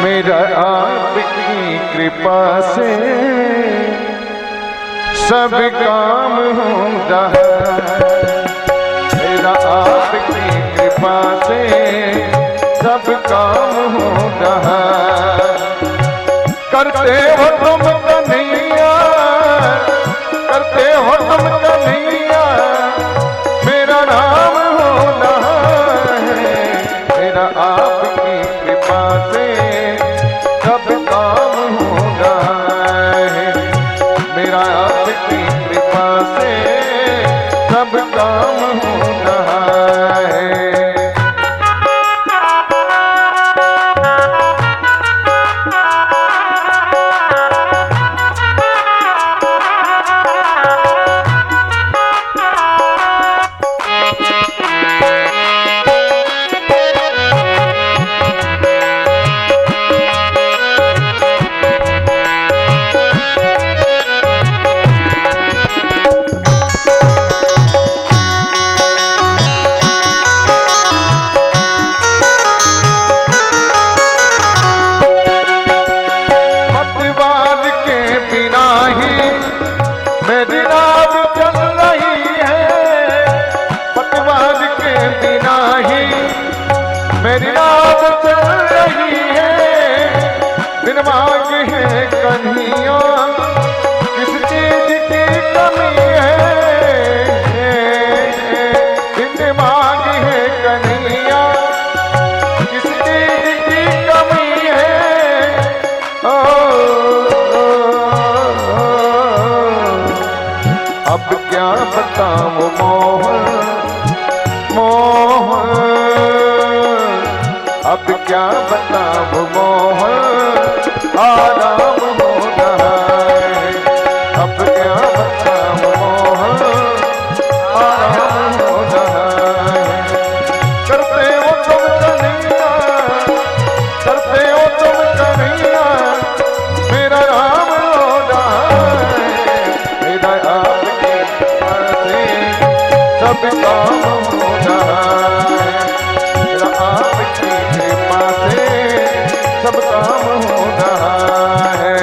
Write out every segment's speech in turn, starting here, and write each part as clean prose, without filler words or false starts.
मेरा आपकी कृपा से सब काम होता है। मेरा आपकी कृपा से सब काम होता है। करते हो तुम कन्हैया, करते हो तुम कन्हैया, मेरा नाम होना है। मेरा आपकी कृपा से सब काम होना है। मेरा आपकी कृपा से सब काम होना है। मेरी नाव चल रही है, बिन मांग है कन्हैया, किस चीज की कमी है। बिन मांग है कन्हैया, किस चीज की कमी है। अब क्या बताऊं मोहन, मोहन, अब क्या बताऊं मोहन, आराम होना है। अब क्या बताऊं मोहन, आराम होना है। करते हो तुम कन्हैया, करते हो तुम कन्हैया, मेरा राम होना है। मेरा आपकी कृपा से सब काम होना है। मेरा आपकी कृपा से सब काम होना है।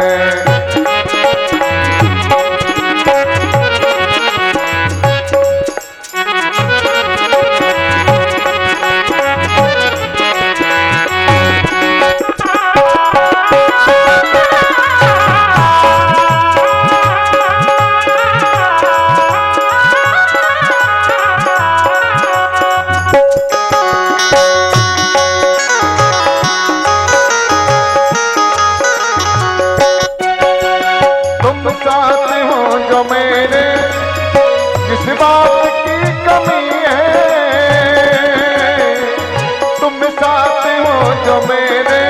जो मेरे किस बात की कमी है, तुम साथ हो जो मेरे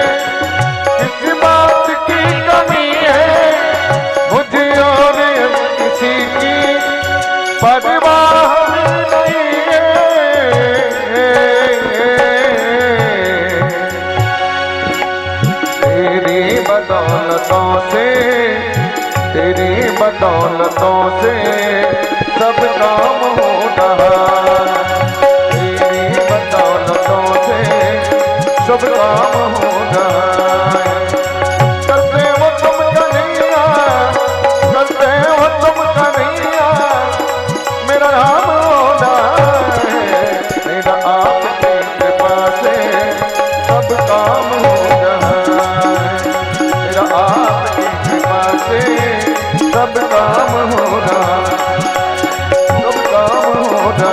किस बात की कमी है। मुझे और किसी की परवाह नहीं है। तेरी बदौलतों से, तेरी बदौलतों से सब काम होता है। तेरी बदौलतों से सब काम होता है। करते हो तुम कन्हैया, करते हो तुम कन्हैया, मेरा राम होना है। मेरा आपकी कृपा से सब काम होता है। मेरा आपकी कृपा से सब काम होना, सब काम होना,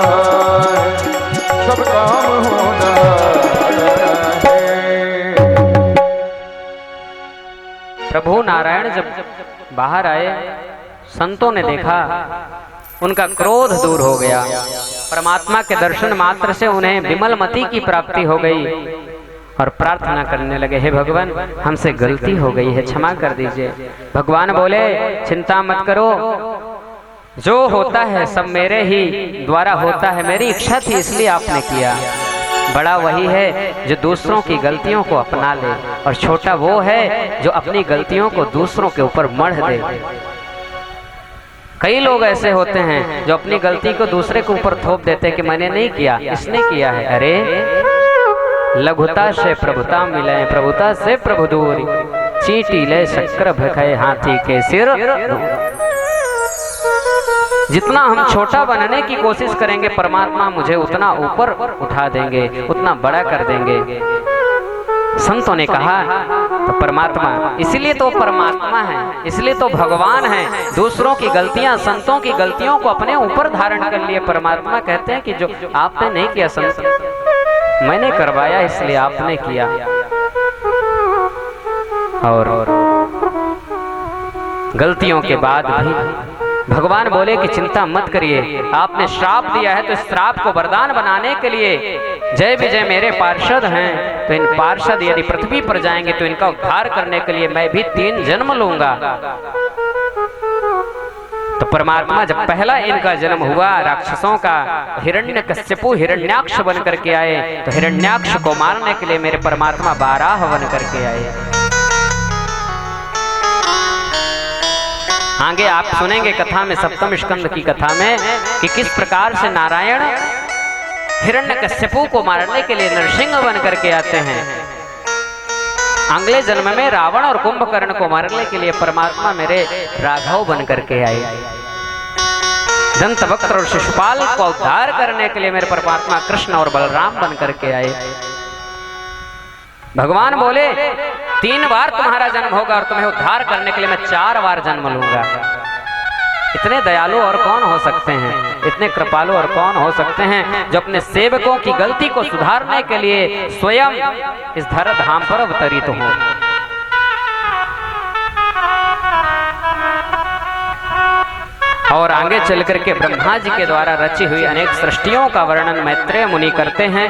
सब काम होना है। प्रभु नारायण जब बाहर आए, संतों ने देखा, उनका क्रोध दूर हो गया। परमात्मा के दर्शन मात्र से उन्हें विमल मति की प्राप्ति हो गई और प्रार्थना करने लगे, हे भगवान हमसे गलती हो गई है, क्षमा कर दीजिए। भगवान बोले, चिंता मत करो, जो होता है सब मेरे ही द्वारा होता है, मेरी इच्छा थी इसलिए आपने किया। बड़ा वही है जो दूसरों की गलतियों को अपना ले, और छोटा वो है जो अपनी गलतियों को दूसरों के ऊपर मढ़ दे। कई लोग ऐसे होते हैं जो अपनी गलती को दूसरे के ऊपर थोप देते हैं कि मैंने नहीं किया, इसने किया है। अरे लघुता से प्रभुता मिले, प्रभुता से प्रभु दूरी, चींटी ले शक्कर भखे हाथी के सिर। जितना हम छोटा बनने की कोशिश करेंगे परमात्मा मुझे उतना ऊपर उठा देंगे, उतना बड़ा कर देंगे। संतों ने कहा तो परमात्मा, इसलिए तो परमात्मा है, इसलिए तो भगवान है। दूसरों की गलतियां, संतों की गलतियों को अपने ऊपर धारण कर लिए। परमात्मा कहते हैं कि जो आपने नहीं किया संत, मैंने करवाया इसलिए आपने किया। और गलतियों के बाद भी भगवान बोले कि चिंता मत करिए, आपने श्राप दिया है तो इस श्राप को वरदान बनाने के लिए जय विजय मेरे पार्षद हैं, तो इन पार्षद यदि पृथ्वी पर जाएंगे तो इनका उद्धार करने के लिए मैं भी 3 जन्म लूंगा। तो परमात्मा जब पहला इनका जन्म हुआ राक्षसों का, हिरण्यकश्यपु हिरण्याक्ष बन करके आए, तो हिरण्याक्ष को मारने के लिए मेरे परमात्मा बाराह बन करके आए। आगे आप सुनेंगे कथा में, सप्तम स्कंद की कथा में, कि किस प्रकार से नारायण हिरण्यकश्यपु को मारने के लिए नरसिंह बन करके आते हैं। अगले जन्म में रावण और कुंभकर्ण को मारने के लिए परमात्मा मेरे राघव बन करके आए। दंतवक्त्र और शिशुपाल को उद्धार करने के लिए मेरे परमात्मा कृष्ण और बलराम बन करके आए। भगवान बोले 3 बार तुम्हारा जन्म होगा और तुम्हें उद्धार करने के लिए मैं 4 बार जन्म लूंगा। इतने दयालु और कौन हो सकते हैं, इतने कृपालु और कौन हो सकते हैं, जो अपने सेवकों की गलती को सुधारने के लिए स्वयं इस धरा धाम पर अवतरित हों। और आगे चल करके ब्रह्मा जी के द्वारा रची हुई अनेक सृष्टियों का वर्णन मैत्रेय मुनि करते हैं।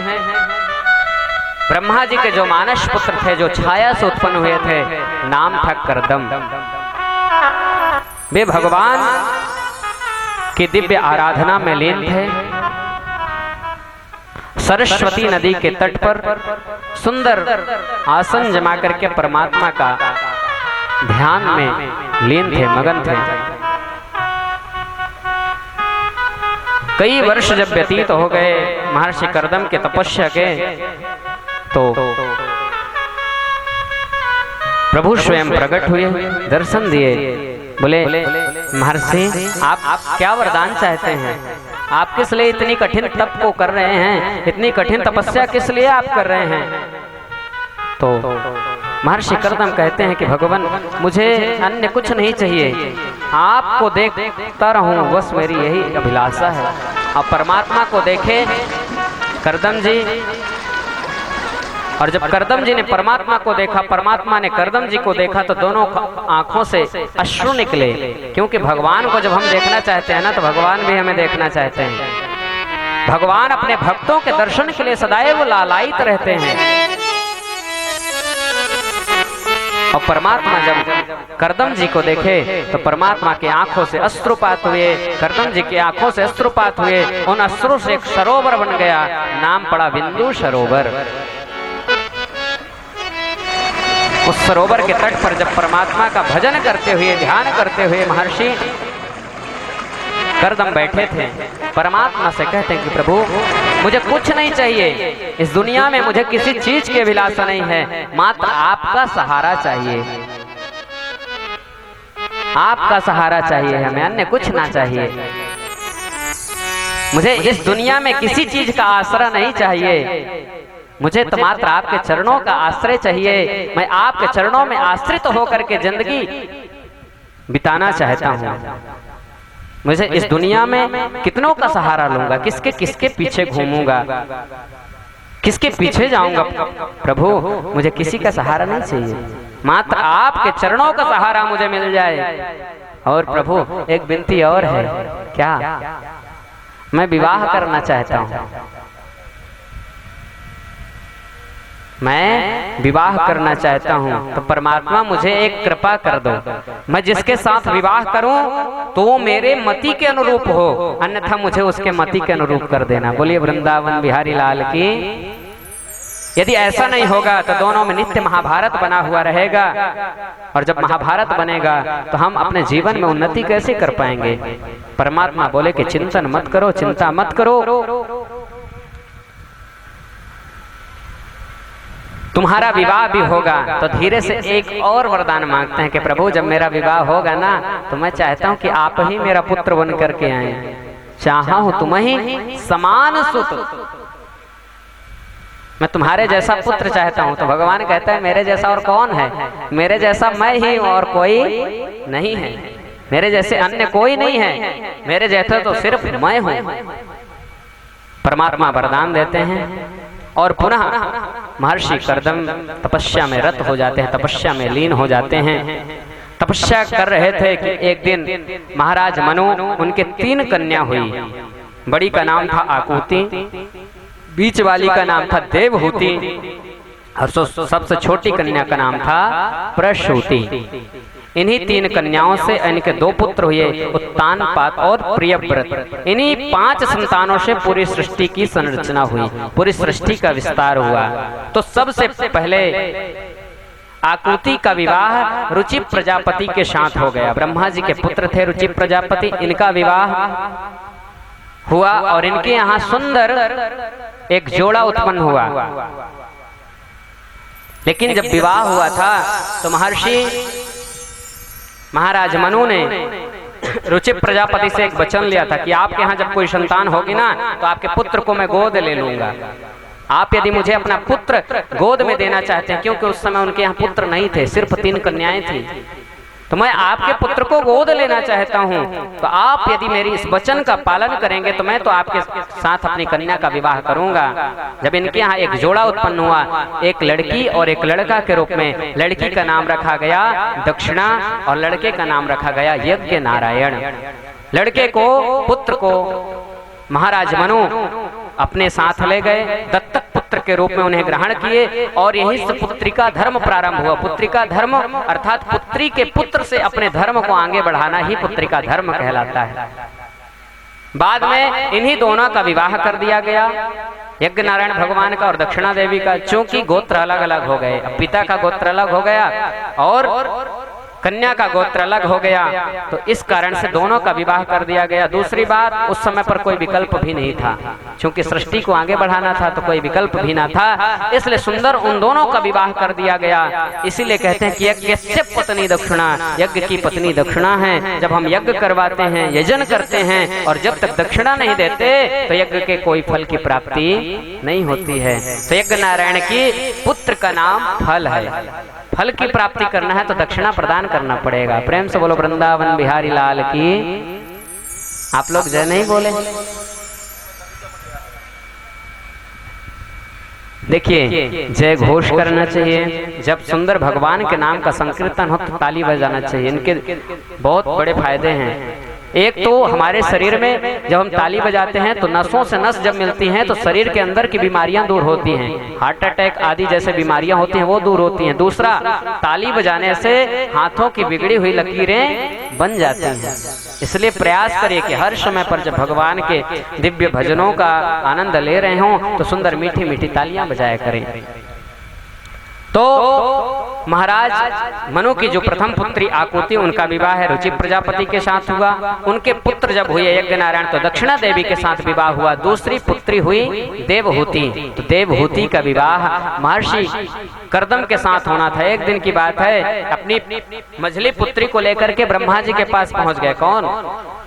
ब्रह्मा जी के जो मानस पुत्र थे, जो छाया से उत्पन्न हुए थे, नाम था कर्दम। वे भगवान की दिव्य आराधना में लीन थे। सरस्वती नदी के तट पर सुंदर आसन जमा करके परमात्मा का ध्यान में लीन थे, मगन थे। कई वर्ष जब व्यतीत हो गए महर्षि कर्दम के तपस्या के, तो प्रभु स्वयं प्रकट हुए, दर्शन दिए। बोले महर्षि आप क्या वरदान चाहते हैं? आप किस लिए इतनी कठिन तप को कर रहे हैं? इतनी कठिन तपस्या किस लिए आप कर रहे हैं? तो महर्षि कर्दम कहते हैं कि भगवान मुझे अन्य कुछ नहीं चाहिए, आपको देखता रहूं बस मेरी यही अभिलाषा है। अब परमात्मा को देखे कर्दम जी, और जब कर्दम जी ने परमात्मा को देखा, परमात्मा ने कर्दम जी को देखा, तो दोनों आंखों से अश्रु निकले। क्योंकि भगवान को जब हम देखना चाहते हैं ना, तो भगवान भी हमें देखना चाहते हैं। भगवान अपने भक्तों के दर्शन के लिए सदैव लालायित रहते हैं। और परमात्मा जब कर्दम जी को देखे तो परमात्मा की आंखों से अश्रुपात हुए, कर्दम जी की आंखों से अश्रुपात हुए। उन अश्रु से एक सरोवर बन गया, नाम पड़ा बिंदु सरोवर। उस सरोवर के तट पर जब परमात्मा का भजन करते हुए, ध्यान करते हुए महर्षि कर्दम बैठे थे, परमात्मा से कहते हैं कि प्रभु मुझे कुछ नहीं चाहिए, इस दुनिया में मुझे किसी चीज की अभिलाषा नहीं है, मात्र आपका सहारा चाहिए। आपका सहारा चाहिए हमें, अन्य कुछ ना चाहिए। मुझे इस दुनिया में किसी चीज का आसरा नहीं चाहिए, मुझे तो मात्र आपके चरणों का आश्रय चाहिए। मैं आपके चरणों में आश्रित होकर के जिंदगी बिताना चाहता हूँ। मुझे इस दुनिया में कितनों का सहारा लूंगा, किसके किसके पीछे घूमूंगा, किसके पीछे जाऊंगा? प्रभु मुझे किसी का सहारा नहीं चाहिए, मात्र आपके चरणों का सहारा मुझे मिल जाए। और प्रभु एक विनती और है, क्या? मैं विवाह करना चाहता हूँ, मैं विवाह करना चाहता हूँ। तो परमात्मा मुझे एक कृपा कर दो, मैं जिसके साथ विवाह करूँ तो वो मेरे मति के अनुरूप हो, अन्यथा मुझे उसके मति के अनुरूप कर देना। बोलिए वृंदावन बिहारी लाल की। यदि ऐसा नहीं होगा तो दोनों में नित्य महाभारत बना हुआ रहेगा, और जब महाभारत बनेगा तो हम अपने जीवन में उन्नति कैसे कर पाएंगे? परमात्मा बोले कि चिंतन मत करो, चिंता मत करो। तुम्हारा विवाह भी होगा तो धीरे से एक और वरदान मांगते हैं कि प्रभु जब मेरा विवाह होगा ना तो मैं चाहता हूं कि आप ही मेरा पुत्र बन करके आए, चाहा हूं तुम ही समान सुत, मैं तुम्हारे जैसा पुत्र चाहता हूं। तो भगवान कहता है मेरे जैसा और कौन है, मेरे जैसा मैं ही हूं और कोई नहीं है, मेरे जैसे अन्य कोई नहीं है, मेरे जैसा तो सिर्फ मैं हूं। परमात्मा वरदान देते हैं और पुनः महर्षि कर्दम तपस्या में रत हो जाते हैं, तपस्या में लीन हो जाते हैं। तपस्या कर रहे थे कि एक दिन महाराज मनु, उनके 3 कन्या हुई। बड़ी का नाम था आकुति, बीच वाली का नाम था देवहूति और सबसे छोटी कन्या का नाम था प्रसूति। इन्हीं 3 कन्याओं से इनके 2 पुत्र हुए, उत्तानपाद और प्रियव्रत। इन्हीं 5 संतानों से पूरी सृष्टि की संरचना हुई, पूरी सृष्टि का विस्तार हुआ। तो सबसे पहले आकुति का विवाह रुचि प्रजापति के साथ हो गया। ब्रह्मा जी के पुत्र थे रुचि प्रजापति, इनका विवाह हुआ और इनके यहाँ सुंदर एक जोड़ा उत्पन्न हुआ। लेकिन जब विवाह हुआ था तो महर्षि महाराज मनु ने रुचि प्रजापति से एक वचन लिया था कि आपके यहाँ जब कोई संतान होगी ना तो आपके पुत्र को मैं गोद ले लूंगा। आप यदि मुझे अपना पुत्र गोद में देना चाहते हैं, क्योंकि उस समय उनके यहाँ पुत्र नहीं थे, सिर्फ 3 कन्याएं थी, तो मैं आपके पुत्र को गोद लेना चाहता हूं। तो आप यदि मेरी इस वचन का पालन करेंगे तो मैं तो आपके साथ अपनी कन्या का विवाह करूंगा। जब इनके यहाँ एक जोड़ा उत्पन्न हुआ, एक लड़की और एक लड़का के रूप में, लड़की का नाम रखा गया दक्षिणा और लड़के का नाम रखा गया यज्ञ नारायण। लड़के को, पुत्र को महाराज मनु अपने साथ ले गए, दत्तक पुत्र के रूप में उन्हें ग्रहण किए और यहीं से पुत्री का धर्म प्रारंभ हुआ। पुत्री का धर्म अर्थात पुत्री के पुत्र से अपने धर्म को आगे बढ़ाना ही पुत्री का धर्म कहलाता है। बाद में इन्हीं दोनों का विवाह कर दिया गया, यज्ञ नारायण भगवान का और दक्षिणा देवी का। चूंकि गोत्र अलग अलग हो गए, पिता का गोत्र अलग हो गया और कन्या का गोत्र अलग हो गया, तो इस कारण से दोनों का विवाह कर दिया गया। दूसरी बात, उस समय पर कोई विकल्प भी नहीं था, क्योंकि सृष्टि को आगे बढ़ाना था तो कोई विकल्प भी ना था, इसलिए सुंदर उन दोनों का विवाह कर दिया गया। इसीलिए कहते हैं कि यज्ञ से पत्नी दक्षिणा, यज्ञ की पत्नी दक्षिणा है। जब हम यज्ञ करवाते हैं, यजन करते हैं और जब तक दक्षिणा नहीं देते तो यज्ञ के कोई फल की प्राप्ति नहीं होती है। तो यज्ञ नारायण की पुत्र का नाम फल है, फल की प्राप्ति करना है तो दक्षिणा प्रदान करना पड़ेगा। प्रेम से बोलो वृंदावन बिहारी लाल की। आप लोग जय नहीं बोले? देखिए, जय घोष करना चाहिए। जब सुंदर भगवान के नाम का संकीर्तन हो तो ताली बजाना चाहिए। इनके बहुत बड़े फायदे हैं। एक तो हमारे शरीर में जब हम ताली बजाते हैं तो नसों से नस जब मिलती हैं तो शरीर के अंदर की बीमारियां दूर होती हैं, हार्ट अटैक आदि जैसे बीमारियां होती हैं वो दूर होती हैं। दूसरा, ताली बजाने से हाथों की बिगड़ी हुई लकीरें बन जाती हैं। इसलिए प्रयास करिए कि हर समय पर जब भगवान के दिव्य भजनों का आनंद ले रहे हों तो सुंदर मीठी मीठी तालियां बजाया करें। तो महाराज मनु की जो प्रथम पुत्री आकुति, उनका विवाह है रुचि प्रजापति के साथ हुआ। उनके पुत्र जब हुए यज्ञ नारायण तो दक्षिणा देवी के साथ विवाह हुआ। दूसरी पुत्री हुई देवहूति, तो देवहूति का विवाह महर्षि कर्दम के साथ होना था। एक दिन की बात है, अपनी मझली पुत्री को लेकर के ब्रह्मा जी के पास पहुंच गए। कौन?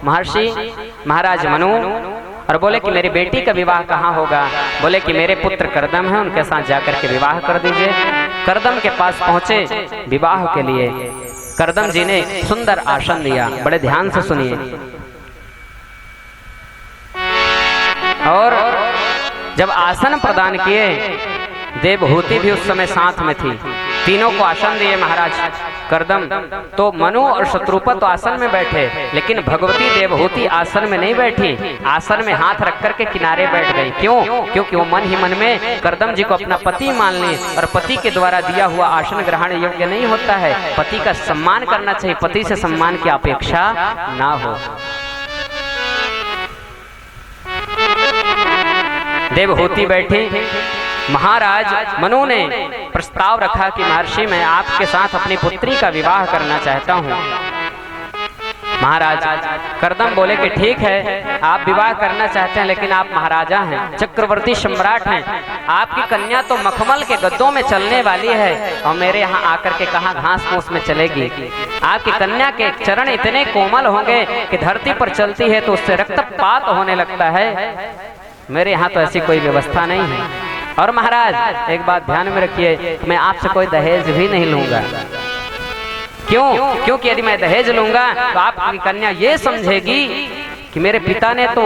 महर्षि महाराज मनु, और बोले कि मेरी बेटी का विवाह कहाँ होगा? बोले कि मेरे पुत्र कर्दम हैं, उनके साथ जाकर के विवाह कर दीजिए। कर्दम के पास पहुंचे विवाह के लिए। कर्दम जी ने सुंदर आसन दिया, बड़े ध्यान से सुनिए। और जब आसन प्रदान किए, देवहूति भी उस समय साथ में थी, तीनों को आसन दिए महाराज कर्दम। तो मनु और शत्रुपा तो आसन में बैठे, लेकिन भगवती देवहूति आसन में नहीं बैठी, आसन में हाथ रख करके किनारे बैठ गई। क्यों? क्योंकि वो मन ही मन में कर्दम जी को अपना पति मान ली, और पति के द्वारा दिया हुआ आसन ग्रहण योग्य नहीं होता है। पति का सम्मान करना चाहिए, पति से सम्मान की अपेक्षा ना हो। देवहूति बैठी, महाराज मनु ने प्रस्ताव रखा कि महर्षि मैं आपके साथ अपनी पुत्री का विवाह करना चाहता हूँ। महाराज करदम बोले कि ठीक है, आप विवाह करना चाहते हैं, लेकिन आप महाराजा हैं, चक्रवर्ती सम्राट हैं, आपकी कन्या तो मखमल के गद्दों में चलने वाली है और मेरे यहाँ आकर के कहाँ घास फूस में चलेगी। आपकी कन्या के चरण इतने कोमल होंगे कि धरती पर चलती है तो उससे रक्तपात होने लगता है, मेरे यहाँ तो ऐसी कोई व्यवस्था नहीं है। और महाराज एक बात ध्यान में रखिए, मैं आपसे कोई दहेज भी नहीं लूंगा। क्यों? क्योंकि यदि मैं दहेज लूंगा तो आपकी कन्या ये समझेगी कि मेरे पिता ने तो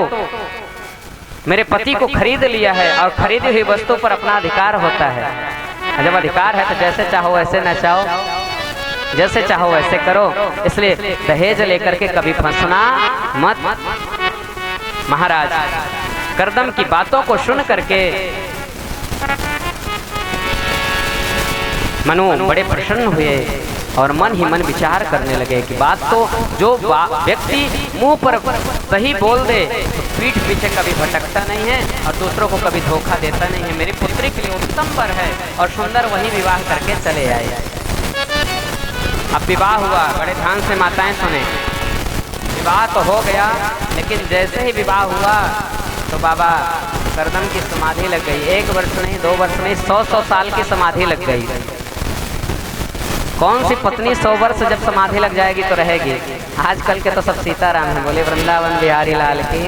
मेरे पति को खरीद लिया है और खरीदी हुई वस्तु पर अपना अधिकार होता है। जब अधिकार है तो जैसे चाहो वैसे न चाहो, जैसे चाहो वैसे करो, इसलिए दहेज लेकर के कभी फंसना मत। महाराज करदम की बातों को सुन करके मनु बड़े प्रसन्न हुए और मन ही मन विचार करने लगे कि बात तो जो व्यक्ति मुंह पर सही बोल दे तो पीठ पीछे कभी भटकता नहीं है और दूसरों को कभी धोखा देता नहीं है। मेरी पुत्री के लिए उत्तम वर है और सुंदर वही विवाह करके चले आए। अब विवाह हुआ, बड़े ध्यान से माताएं सुने। विवाह तो हो गया, लेकिन जैसे ही विवाह हुआ तो बाबा करदम की समाधि लग गई। 1 वर्ष नहीं, 2 वर्ष नहीं, 100 साल की समाधि लग गई। कौन सी पत्नी 100 वर्ष जब समाधि लग जाएगी तो रहेगी। आजकल के तो सब सीताराम हैं, बोले वृंदावन बिहारी लाल की।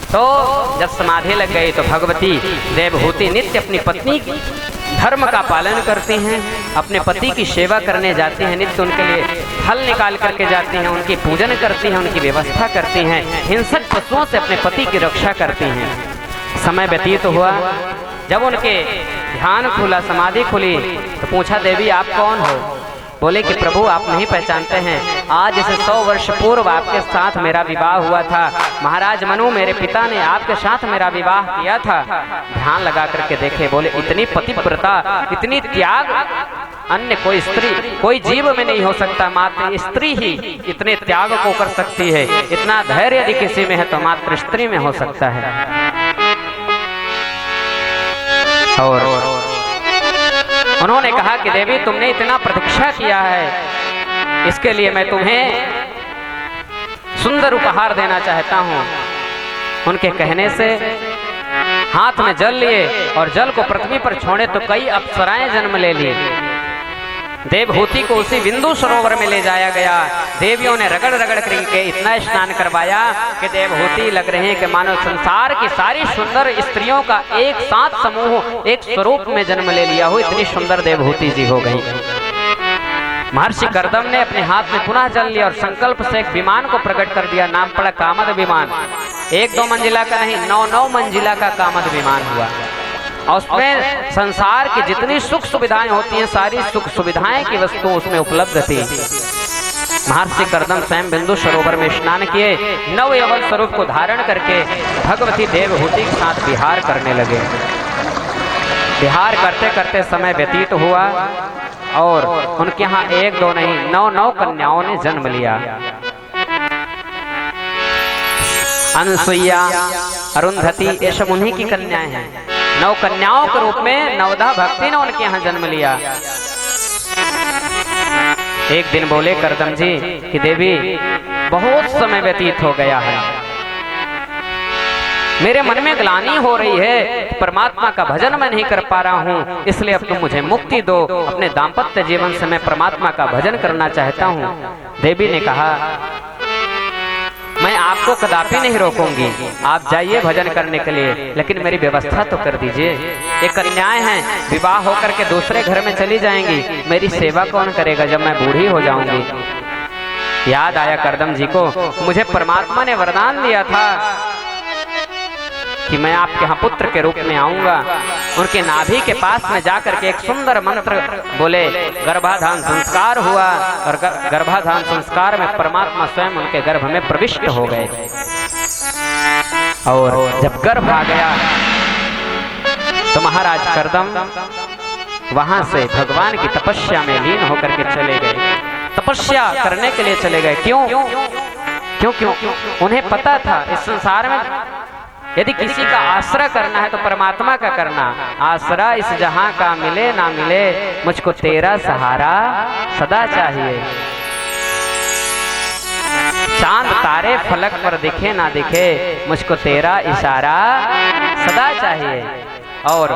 तो जब समाधि लग गई तो भगवती देवहूति नित्य अपनी पत्नी धर्म का पालन करती हैं, अपने पति की सेवा करने जाती हैं, नित्य उनके लिए फल निकाल करके जाती हैं, उनकी पूजन करती हैं, उनकी व्यवस्था करती हैं, हिंसक पशुओं से अपने पति की रक्षा करती हैं। समय व्यतीत हुआ, जब उनके ध्यान खुला, समाधि खुली, तो पूछा देवी आप कौन हो? बोले कि प्रभु आप नहीं पहचानते हैं, आज से 100 वर्ष पूर्व आपके साथ मेरा विवाह हुआ था। महाराज मनु मेरे पिता ने आपके साथ मेरा विवाह किया था। ध्यान लगा करके देखे, बोले इतनी पतिव्रता, इतनी त्याग अन्य कोई स्त्री कोई जीव में नहीं हो सकता, मात्र स्त्री ही इतने त्याग को कर सकती है। इतना धैर्य यदि किसी में है तो मात्र स्त्री में हो सकता है। और उन्होंने कहा कि देवी तुमने इतना प्रतीक्षा किया है, इसके लिए मैं तुम्हें सुंदर उपहार देना चाहता हूँ। उनके कहने से हाथ में जल लिए और जल को पृथ्वी पर छोड़े तो कई अप्सराएं जन्म ले ली। देवहूति को उसी बिंदु सरोवर में ले जाया गया। देवियों ने रगड़ रगड़ करके इतना स्नान करवाया कि देवहूति लग रहे हैं कि मानो संसार की सारी सुंदर स्त्रियों का एक साथ समूह एक स्वरूप में जन्म ले लिया हो, इतनी सुंदर देवहूति जी हो गई। महर्षि करदम ने अपने हाथ में पुनः जल लिया और संकल्प से एक विमान को प्रकट कर दिया। नाम पड़ा कामद विमान। 1-2 मंजिला का नहीं, 9-9 मंजिला का कामद विमान हुआ और उसमें संसार की जितनी सुख सुविधाएं होती हैं, सारी सुख सुविधाएं की वस्तु उसमें उपलब्ध थी। महर्षि करदम स्वयं बिंदु सरोवर में स्नान किए, नव यवन स्वरूप को धारण करके भगवती देवहूति के साथ विहार करने लगे। विहार करते करते समय व्यतीत हुआ और उनके यहाँ 1-2 नहीं 9-9 कन्याओं ने जन्म लिया। अनसुईया, अरुंधति, ये सब उन्हीं की कन्याएं हैं। 9 कन्याओं के रूप में नवदा भक्ति ने उनके यहाँ जन्म लिया। एक दिन बोले करदम जी कि देवी बहुत समय व्यतीत हो गया है, मेरे मन में ग्लानि हो रही है, परमात्मा का भजन मैं नहीं कर पा रहा हूँ, इसलिए अब तुम मुझे मुक्ति दो। अपने दाम्पत्य जीवन से मैं परमात्मा का भजन करना चाहता हूँ। देवी ने कहा मैं आपको कदापि नहीं रोकूंगी, आप जाइए भजन करने के लिए, लेकिन मेरी व्यवस्था तो कर दीजिए। ये कन्याएं हैं, विवाह होकर के दूसरे घर में चली जाएंगी, मेरी सेवा कौन करेगा जब मैं बूढ़ी हो जाऊंगी। याद आया करदम जी को, मुझे परमात्मा ने वरदान दिया था कि मैं आपके यहाँ पुत्र के रूप में आऊंगा। उनके नाभि के पास में जाकर के एक सुंदर मंत्र बोले, गर्भाधान संस्कार हुआ और गर्भाधान संस्कार में परमात्मा स्वयं उनके गर्भ में प्रविष्ट हो गए। और जब गर्भ आ गया तो महाराज करदम वहां से भगवान की तपस्या में लीन होकर के चले गए। तपस्या करने के लिए चले गए। क्यों? क्यों? उन्हें पता था इस संसार में यदि किसी का आश्रय करना है तो परमात्मा का करना। आश्रय इस जहां का मिले ना मिले, मुझको तेरा सहारा सदा चाहिए। चांद तारे फलक पर दिखे ना दिखे, मुझको तेरा इशारा सदा चाहिए। और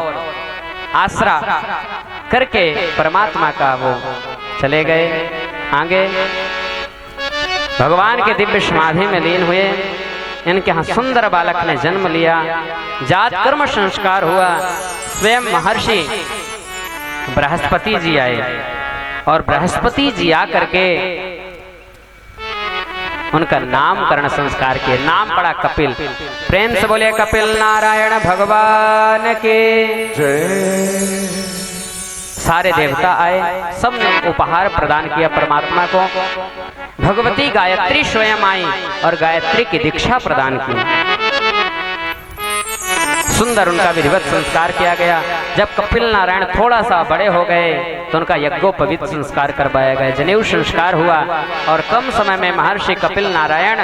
आसरा करके परमात्मा का वो चले गए आगे, भगवान के दिव्य समाधि में लीन हुए। इनके यहाँ सुंदर बालक ने जन्म लिया, जात कर्म संस्कार हुआ। स्वयं महर्षि बृहस्पति जी आए और बृहस्पति जी आकर के उनका नामकरण संस्कार किए। नाम पड़ा कपिल। प्रेम से बोले कपिल नारायण भगवान के जय। सारे देवता आए, सबने उपहार प्रदान किया परमात्मा को। भगवती गायत्री स्वयं आई और गायत्री की दीक्षा प्रदान की। सुंदर उनका विधिवत संस्कार किया गया। जब कपिल नारायण थोड़ा सा बड़े हो गए तो उनका यज्ञोपवीत संस्कार करवाया गया, जनेऊ संस्कार हुआ। और कम समय में महर्षि कपिल नारायण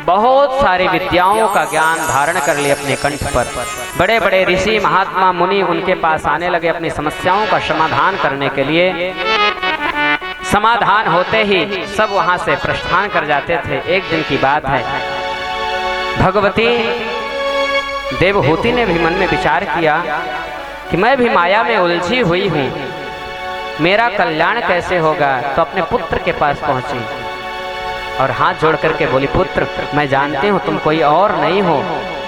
बहुत सारी विद्याओं का ज्ञान धारण कर लिए अपने कंठ पर। बड़े बड़े ऋषि महात्मा मुनि उनके पास आने लगे अपनी समस्याओं का समाधान करने के लिए। समाधान होते ही सब वहां से प्रस्थान कर जाते थे। एक दिन की बात है, भगवती देवहूति ने भी मन में विचार किया कि मैं भी माया में उलझी हुई हूँ, मेरा कल्याण कैसे होगा। तो अपने पुत्र के पास पहुंची और हाथ जोड़ करके बोली, पुत्र मैं जानती हूँ तुम कोई और नहीं हो,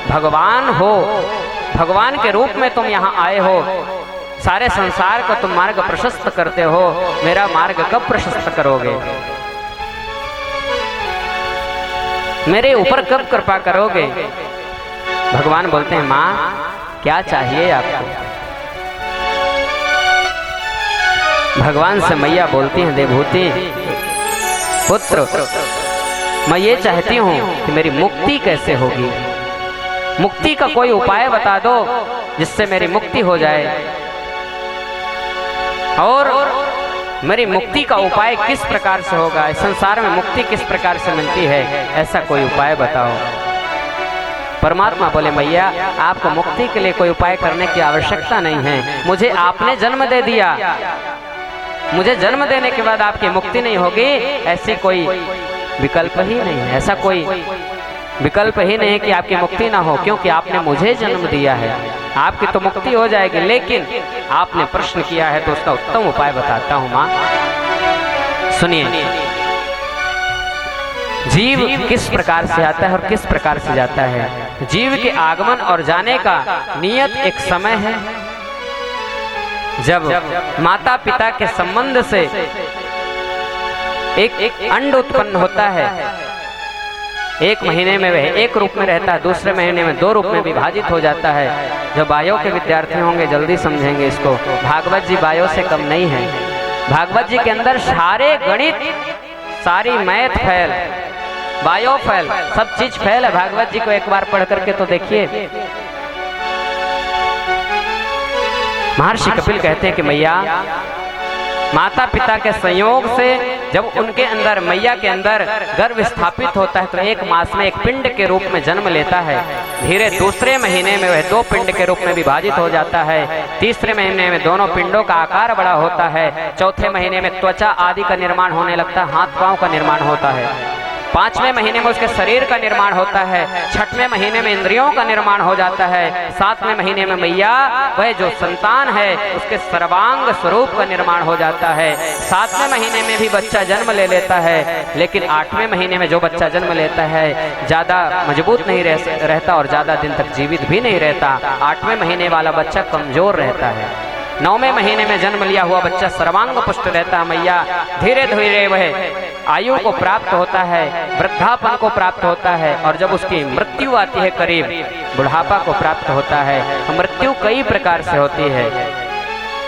भगवान हो। भगवान के रूप में तुम यहाँ आए हो, सारे संसार को तुम मार्ग प्रशस्त करते हो, मेरा मार्ग कब प्रशस्त करोगे, मेरे ऊपर कब कृपा करोगे। भगवान बोलते हैं, माँ क्या चाहिए आपको। भगवान से मैया बोलती हैं, देवहूति पुत्र मैं ये चाहती हूँ कि मेरी मुक्ति कैसे होगी, मुक्ति का कोई उपाय बता दो जिससे मेरी मुक्ति हो जाए, और मेरी मुक्ति का उपाय किस प्रकार से होगा, संसार में मुक्ति किस प्रकार से मिलती है, ऐसा कोई उपाय बताओ। परमात्मा बोले, मैया आपको मुक्ति के लिए कोई उपाय करने की आवश्यकता नहीं है, मुझे आपने जन्म दे दिया, मुझे जन्म देने के बाद आपकी मुक्ति नहीं होगी, ऐसी कोई विकल्प ही नहीं है, ऐसा कोई विकल्प ही नहीं है कि आपकी मुक्ति ना हो, क्योंकि आपने मुझे जन्म दिया है, आपकी तो मुक्ति हो जाएगी। लेकिन आपने प्रश्न किया है तो उसका उत्तम उपाय बताता हूँ माँ, सुनिए। जीव किस प्रकार से आता है और किस प्रकार से जाता है। जीव के आगमन और जाने का नियत एक समय है, जब माता पिता के संबंध से एक अंड उत्पन्न होता है। एक महीने में वह एक रूप में रहता है, दूसरे महीने में दो रूप में विभाजित हो जाता है। जो बायो के विद्यार्थी होंगे जल्दी समझेंगे इसको। भागवत जी बायो से कम नहीं है। भागवत जी के अंदर सारे गणित, सारी मैथ फैल, बायो फैल, सब चीज फैल है। भागवत जी को एक बार पढ़ करके तो देखिए। महर्षि कपिल कहते हैं कि मैया, माता पिता के संयोग से जब उनके अंदर, मैया के अंदर गर्भ स्थापित होता है तो एक मास में एक पिंड के रूप में जन्म लेता है। धीरे दूसरे महीने में वह दो पिंड के रूप में विभाजित हो जाता है। तीसरे महीने में दोनों पिंडों का आकार बड़ा होता है। चौथे महीने में त्वचा आदि का निर्माण होने लगता है, हाथ पांव का निर्माण होता है। पांचवें महीने में उसके शरीर का निर्माण होता है। छठवें महीने में इंद्रियों का निर्माण हो जाता है। सातवें महीने में मैया वह जो संतान है उसके सर्वांग स्वरूप का निर्माण हो जाता है। सातवें महीने में भी बच्चा जन्म ले लेता है, लेकिन आठवें महीने में जो बच्चा जन्म लेता है ज्यादा मजबूत नहीं रहता और ज्यादा दिन तक जीवित भी नहीं रहता। आठवें महीने वाला बच्चा कमजोर रहता है। नौवें महीने में जन्म लिया हुआ बच्चा सर्वांग पुष्ट रहता है। मैया धीरे धीरे वह आयु को प्राप्त होता है, वृद्धापन को प्राप्त होता है, और जब उसकी मृत्यु आती है करीब, बुढ़ापा को प्राप्त होता है। मृत्यु कई प्रकार से होती है।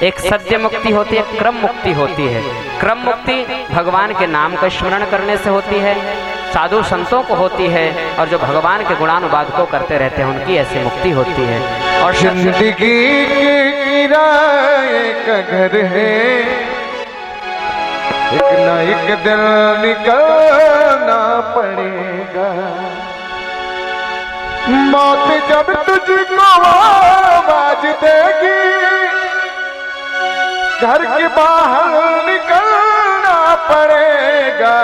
एक सद्य मुक्ति होती है, क्रम मुक्ति होती है। क्रम मुक्ति भगवान के नाम का स्मरण करने से होती है, साधु संतों को होती है, और जो भगवान के गुणानुवाद को करते रहते हैं उनकी ऐसी मुक्ति होती है। और जिंदगी के किराए का घर है, एक न एक दिन निकलना पड़ेगा। मौत जब तुझको आवाज देगी, घर के बाहर निकलना पड़ेगा।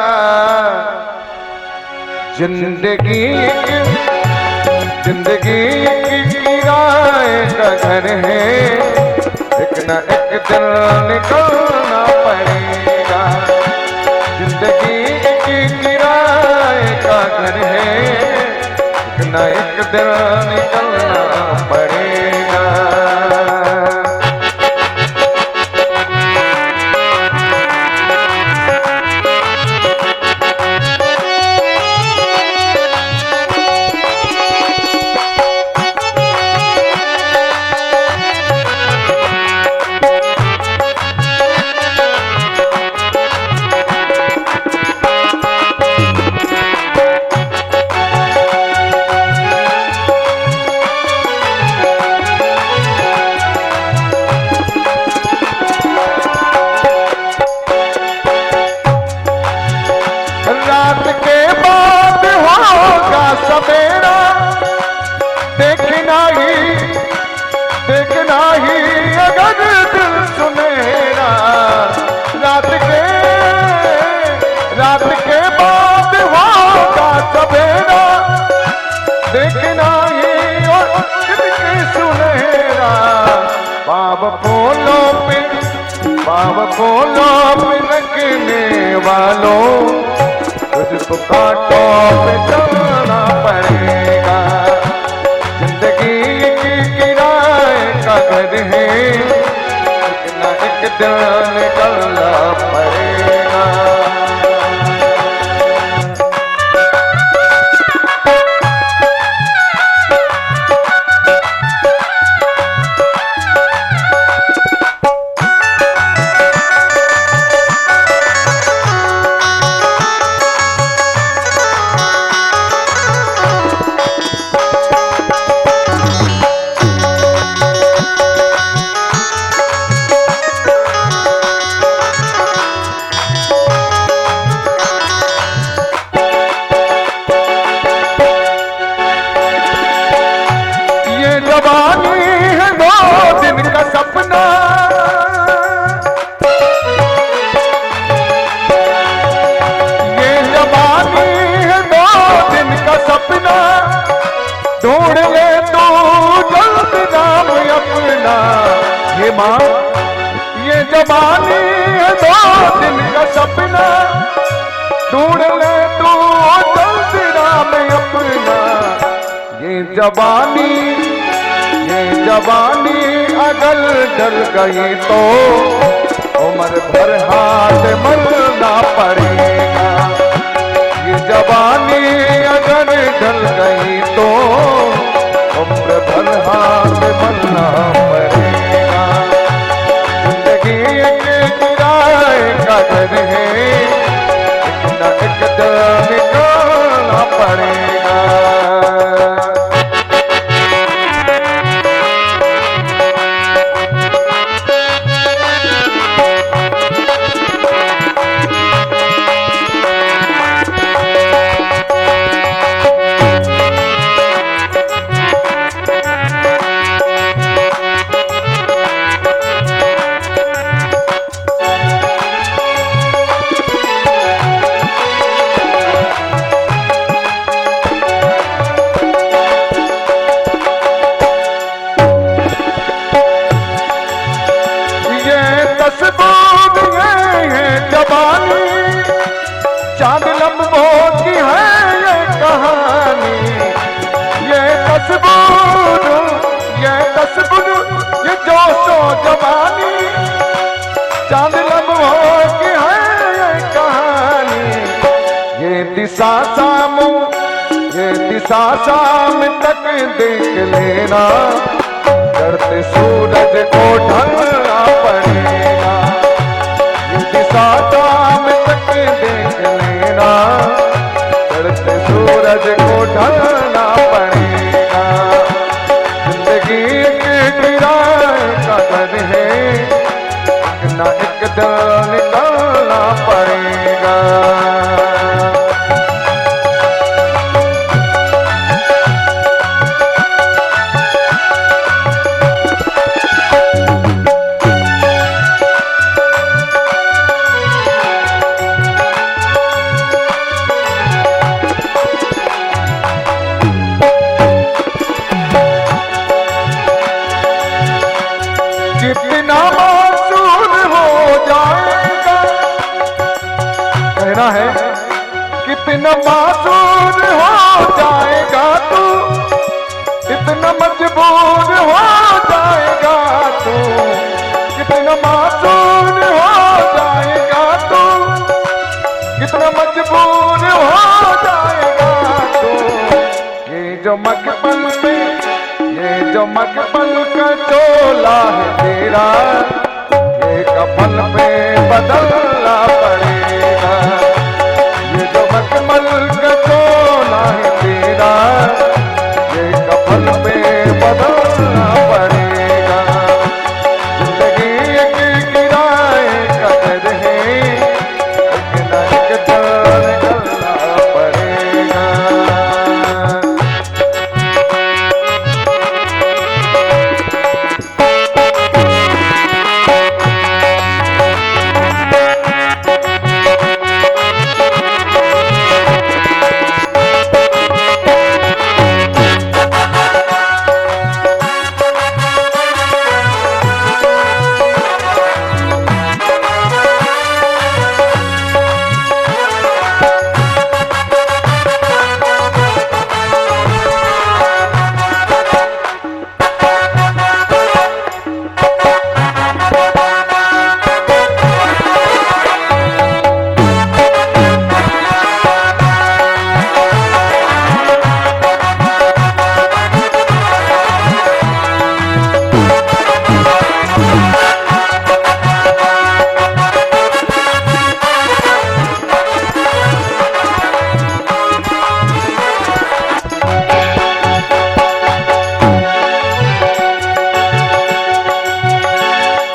जिंदगी जिंदगी किराए का घर है, एक न एक दिन निकलना पड़ेगा। जिंदगी किराए का घर है, एक न एक दिन निकलना पड़ेगा। रात के बाद होगा सवेरा, देखना ही अगर दिल सुनेरा। रात के बाद होगा सवेरा, देखना ही और दिल सुनेरा। पाव फूलों पे लगने वालों, तुझको कांटों पे चलना पड़ेगा। जिंदगी किराए का घर है, एक न एक दिन निकलना पड़ेगा। जवानी है 2 दिन का सपना, ये जवानी है 2 दिन का सपना। ढूंढ ले तू जल्द नाम अपना, हे माँ ये जवानी है 2 दिन का सपना। ढूंढ ले तू जल्द नाम अपना। ये जवानी अगर डल गई तो उम्र भर हाथ मलना पड़ेगा। ये जवानी अगर डल गई तो उम्र भर हाथ मलना पड़ेगा। जिंदगी के किराए का घर है, एक न एक दिन निकलना पड़ेगा। जवानी चांद लम्बों की है ये कहानी। ये तस्वीर ये जोशो जवानी, चांद लम्बों की है ये कहानी। ये दिशा शाम तक देख लेना, चढ़ते सूरज को ढलना पड़ेगा। ये दिशा शाम तक देख लेना, चढ़ते सूरज को ढलना पड़ेगा। जिंदगी के किराए का घर है, एक न एक दिन निकलना पड़ेगा। कितना मासूम हो जाएगा तू, कितना मजबूर हो जाएगा तू, कितना मासूम हो जाएगा तू, कितना मजबूर हो जाएगा तू। ये जो मकबल में, ये जो मकबल का चोला है तेरा, ये कफन पे बदलना पड़ेगा। ये जो मकबल का चोला है तेरा, ये कफन पे बदलना पड़ेगा। जिंदगी एक किराए का घर है, एक ना एक दर निकलना पड़ेगा।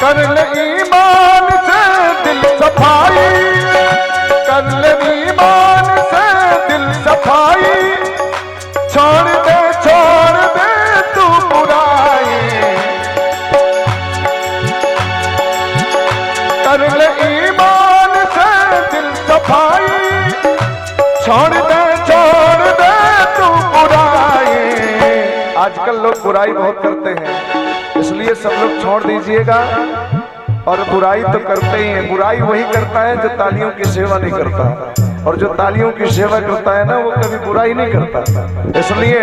कर ले ईमान से दिल सफाई, कर ले ईमान से दिल सफाई, छोड़ दे तू बुराई। कर ले ईमान से दिल सफाई, छोड़ दे तू बुराई। आजकल लोग बुराई बहुत करते हैं, इसलिए सब लोग छोड़ दीजिएगा। और बुराई तो करते ही हैं, बुराई वही करता है जो तालियों की सेवा नहीं करता, और जो तालियों की सेवा करता है ना वो कभी बुराई नहीं करता। इसलिए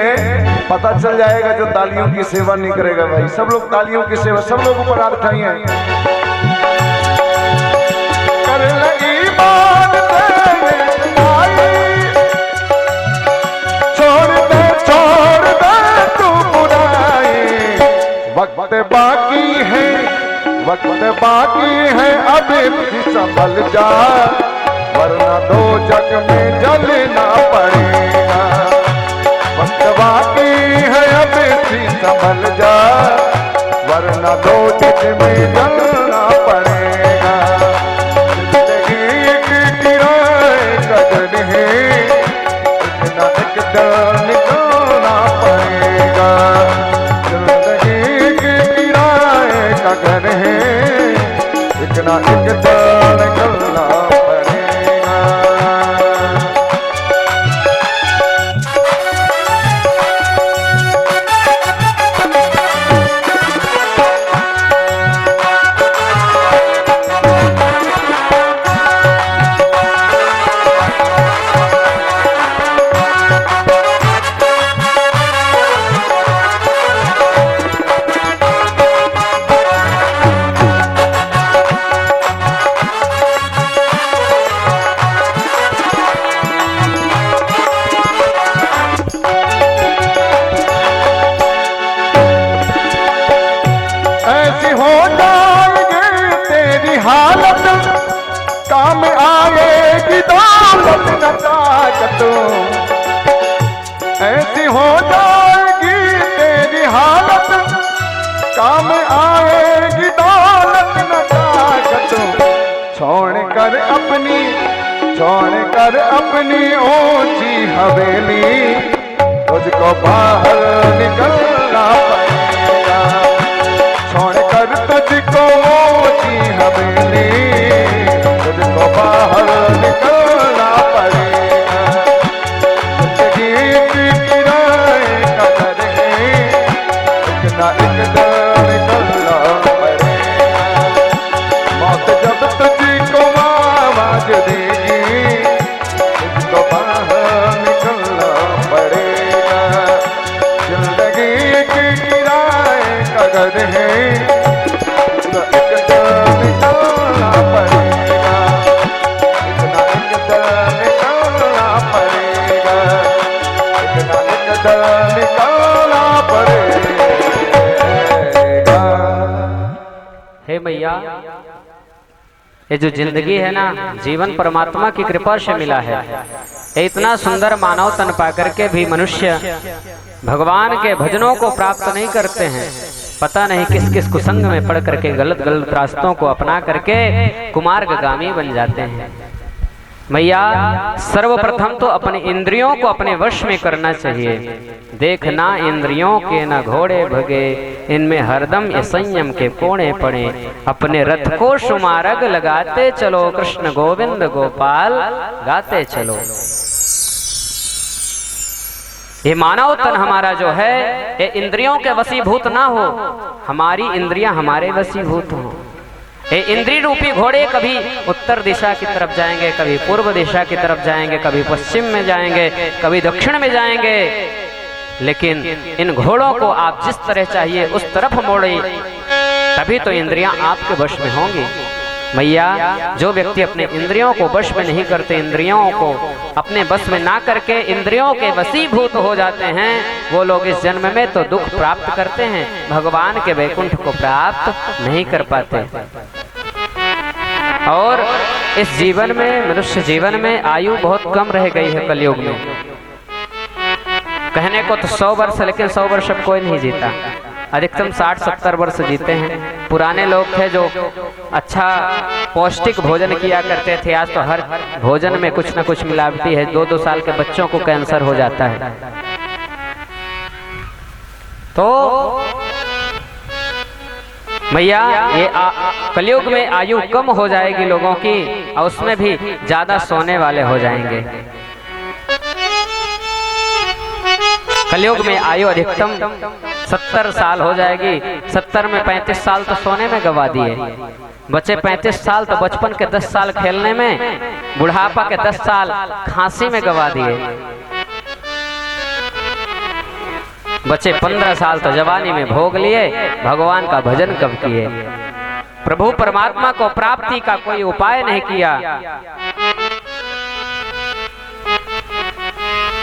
पता चल जाएगा जो तालियों की सेवा नहीं करेगा। भाई सब लोग तालियों की सेवा, सब लोग ऊपर हाथ उठाइए। कर ले ईमान से आई, छोड़ दे तू बुराई। वक्त बाकी है, वक्त बाकी है, अभी भी संभल जा, वरना दो जग में जलना पड़ेगा। वक्त बाकी है, अभी भी संभल जा, वरना दो जग में जलना पड़ेगा। जिंदगी एक किराए का घर है, एक ना एक दर निकलना पड़ेगा। घर है, एक ना एक दर निकलना पड़ेगा। ऐसी हो जाएगी तेरी हालत, काम आएगी दौलत न ताकत। ऐसी हो जाएगी तेरी हालत, काम आएगी दौलत न ताकत। छोड़ कर अपनी ऊंची हवेली, तुझको बाहर निकलना पड़ेगा। छोड़ कर तुझको ऊंची हवेली, तुझको बाहर निकलना पड़ेगा। जिंदगी की किराए का घर है, एक ना एक दर निकलना पड़ेगा। मौत जब तुझको आवाज देगी, तुझको बाहर भैया ये जो जिंदगी है ना, जीवन परमात्मा की कृपा से मिला है। ये इतना सुंदर मानव तन पाकर के भी मनुष्य भगवान के भजनों को प्राप्त नहीं करते हैं। पता नहीं किस किस कुसंग में पड़ करके गलत गलत रास्तों को अपना करके कुमार्गगामी बन जाते हैं। भैया सर्वप्रथम तो अपने इंद्रियों को अपने वश में करना चाहिए। देखना इंद्रियों के न घोड़े भगे, इनमें हरदम ये संयम के कोणे पड़े। अपने रथ को सुमार्ग लगाते चलो, कृष्ण गोविंद गोपाल गाते चलो। ये मानव तन हमारा जो है ये इंद्रियों के वशीभूत ना हो, हमारी इंद्रियां हमारे वशीभूत हो। ये इंद्रिय रूपी घोड़े कभी उत्तर दिशा की तरफ जाएंगे, कभी पूर्व दिशा की तरफ जाएंगे, कभी पश्चिम में जाएंगे, कभी दक्षिण में जाएंगे। लेकिन इन घोड़ों को आप जिस तरह चाहिए उस तरफ मोड़े, तभी तो इंद्रियां आपके वश में होंगी। भैया जो व्यक्ति अपने इंद्रियों को वश में नहीं करते, इंद्रियों को अपने बस में ना करके इंद्रियों के वशीभूत हो जाते हैं, वो लोग इस जन्म में तो दुख प्राप्त करते हैं, भगवान के वैकुंठ को प्राप्त नहीं कर पाते। और इस जीवन में, मनुष्य जीवन में आयु बहुत कम रह गई है कलयुग में। कहने को तो 100 वर्ष, लेकिन 100 वर्ष अब कोई नहीं जीता, अधिकतम 60-70 वर्ष जीते हैं। पुराने लोग थे जो अच्छा पौष्टिक भोजन किया करते थे, आज तो हर भोजन में कुछ न कुछ मिलावटी है। 2-2 साल के बच्चों को कैंसर हो जाता है। तो भैया ये कलयुग में आयु कम हो जाएगी लोगों की, और उसमें भी ज्यादा सोने वाले हो जाएंगे। कलयुग में आयु अधिकतम 70 साल हो जाएगी। 70 में 35 साल तो सोने में गवा दिए, बचे 35 साल तो बचपन के 10 साल खेलने में, बुढ़ापा के 10 साल खांसी में गवा दिए, बचे 15 साल तो जवानी में भोग लिए। भगवान का भजन कब किए, प्रभु परमात्मा को प्राप्ति का कोई उपाय नहीं किया,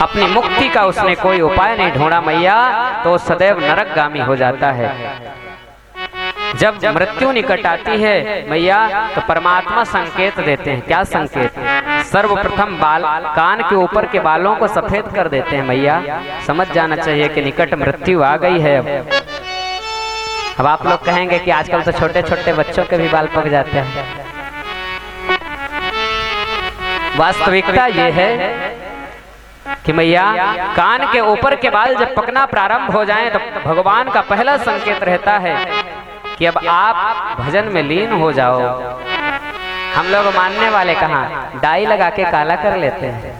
अपनी मुक्ति का उसने कोई उपाय नहीं ढूंढा मैया, तो सदैव नरकगामी हो जाता है। जब मृत्यु निकट आती है मैया, तो परमात्मा संकेत देते हैं। क्या संकेत? सर्वप्रथम कान के ऊपर के बालों को सफेद कर देते हैं मैया। समझ जाना चाहिए कि निकट मृत्यु आ गई है। अब आप लोग कहेंगे कि आजकल तो छोटे छोटे बच्चों के भी बाल पक जाते हैं। वास्तविकता ये है कि मैया कान के ऊपर के बाल जब पकना प्रारंभ हो जाएं, तो भगवान का पहला संकेत रहता है कि अब आप भजन में लीन हो जाओ। हम लोग मानने वाले कहाँ डाई लगा के काला कर लेते हैं।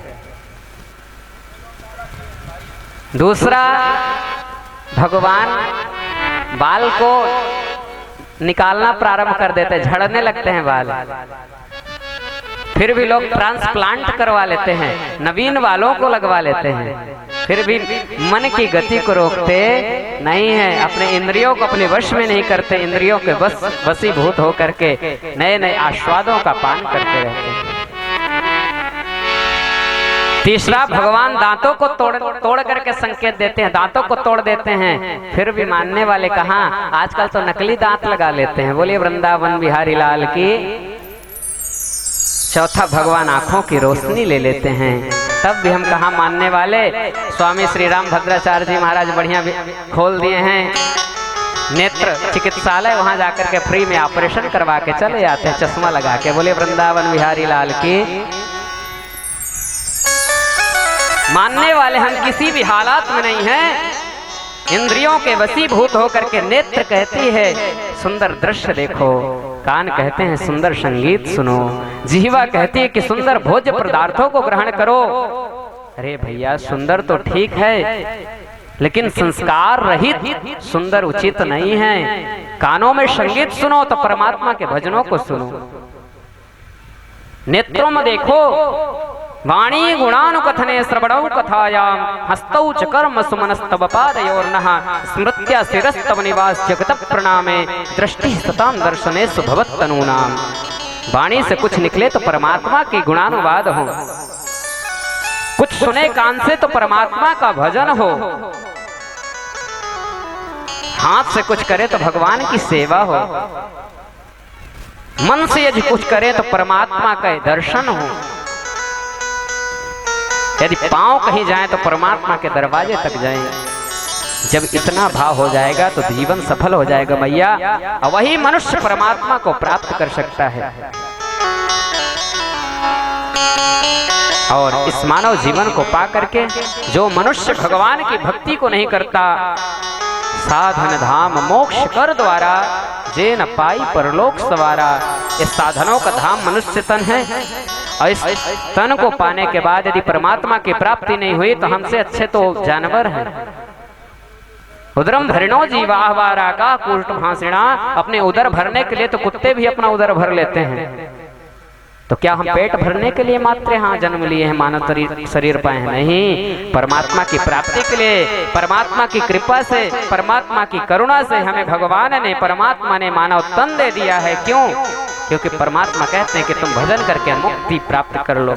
दूसरा, भगवान बाल को निकालना प्रारंभ कर देते, झड़ने लगते हैं बाल। फिर भी लोग ट्रांसप्लांट करवा लेते हैं, नवीन बालों को लगवा लेते हैं। फिर भी मन की गति को रोकते नहीं है, अपने इंद्रियों को अपने वश में नहीं करते, इंद्रियों के वशीभूत होकर के नए नए आस्वादों का पान करते रहते हैं। तीसरा, भगवान दांतों को तोड़ करके संकेत देते हैं, दांतों को तोड़ देते हैं। फिर भी मानने वाले कहाँ, आजकल तो नकली दांत लगा लेते हैं। बोलिए वृंदावन बिहारी लाल की। चौथा, भगवान आंखों की रोशनी ले लेते हैं, तब भी हम कहाँ मानने वाले। स्वामी श्री राम भद्राचार्य जी महाराज बढ़िया खोल दिए हैं नेत्र चिकित्सालय, वहां जाकर के फ्री में ऑपरेशन करवा के चले जाते हैं चश्मा लगा के। बोले वृंदावन बिहारी लाल की। मानने वाले हम किसी भी हालात में नहीं हैं। इंद्रियों के वशीभूत होकर के नेत्र कहती है सुंदर दृश्य देखो, कान कहते हैं सुंदर संगीत सुनो, जिह्वा कहती है कि सुंदर भोज्य पदार्थों को ग्रहण करो। अरे भैया सुंदर तो ठीक है, लेकिन संस्कार रहित सुंदर उचित नहीं है। कानों में संगीत सुनो तो परमात्मा के भजनों को सुनो। नेत्रों में देखो, वाणी गुणानुकथने श्रवणौ कथायाम, हस्तौ च कर्म सुमनस्तव पादयोर्नः, स्मृत्या शिरस्तव निवास जगत प्रणामे, दृष्टि सताम दर्शनेषु भवत्तनूनाम। वाणी से कुछ निकले तो परमात्मा की गुणानुवाद हो, कुछ सुने कान से तो परमात्मा का भजन हो, हाथ से कुछ करे तो भगवान की सेवा हो। मन से यदि कुछ करें तो परमात्मा का दर्शन हो। यदि पांव कहीं जाए तो परमात्मा के दरवाजे तक जाएं। जब इतना भाव हो जाएगा तो जीवन सफल हो जाएगा मैया, और वही मनुष्य परमात्मा को प्राप्त कर सकता है। और इस मानव जीवन को पा करके जो मनुष्य भगवान की भक्ति को नहीं करता, साधन धाम मोक्ष कर द्वारा जे न पाई परलोक सवारा। इस साधनों का धाम मनुष्य तन है, और इस तन को पाने के बाद यदि परमात्मा की प्राप्ति नहीं हुई तो हमसे अच्छे तो जानवर हैं। उदरम भरणो जीवाहवारा का कूष्ट भाषिणा। अपने उदर भरने के लिए तो कुत्ते भी अपना उदर भर लेते हैं, तो क्या हम पेट भरने के लिए मात्र यहाँ जन्म लिए हैं, मानव शरीर पाए हैं? नहीं, परमात्मा की प्राप्ति के लिए, परमात्मा की कृपा से, परमात्मा की करुणा से हमें भगवान ने, परमात्मा ने मानव तन दे दिया है। क्यों? क्योंकि परमात्मा कहते हैं कि तुम भजन करके मुक्ति प्राप्त कर लो।